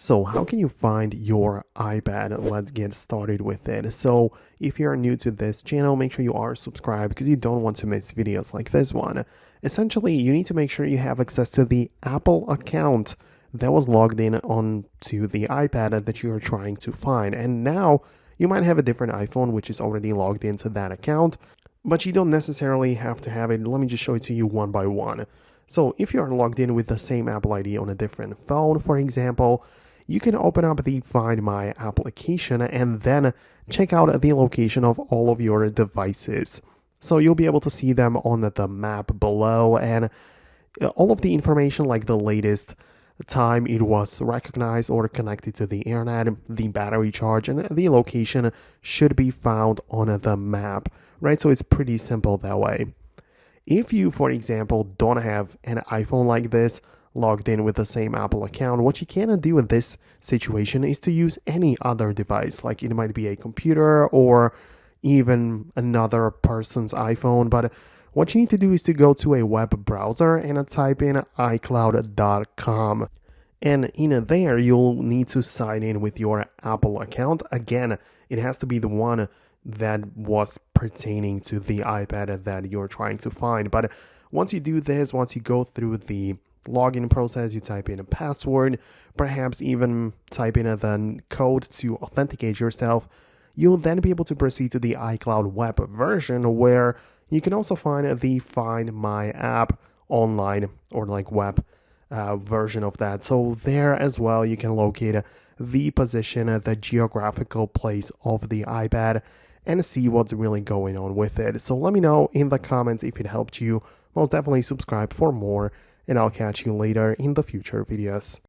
So how can you find your iPad? Let's get started with it. So if you're new to this channel, make sure you are subscribed because you don't want to miss videos like this one. Essentially, you need to make sure you have access to the Apple account that was logged in onto the iPad that you are trying to find. And now you might have a different iPhone which is already logged into that account, but you don't necessarily have to have it. Let me just show it to you one by one. So if you are logged in with the same Apple ID on a different phone, for example, you can open up the Find My application and then check out the location of all of your devices. So you'll be able to see them on the map below, and all of the information like the latest time it was recognized or connected to the internet, the battery charge, and the location should be found on the map, right? So it's pretty simple that way. If you, for example, don't have an iPhone like this logged in with the same Apple account, what you can do in this situation is to use any other device, like it might be a computer or even another person's iPhone. But what you need to do is to go to a web browser and type in iCloud.com. And in there, you'll need to sign in with your Apple account. Again, it has to be the one that was pertaining to the iPad that you're trying to find. But once you do this, once you go through the login process, you type in a password, perhaps even type in the code to authenticate yourself, you'll then be able to proceed to the iCloud web version, where you can also find the Find My app online or like web version of that. So there as well, you can locate the position, the geographical place of the iPad, and see what's really going on with it. So let me know in the comments if it helped you. Most definitely subscribe for more, and I'll catch you later in the future videos.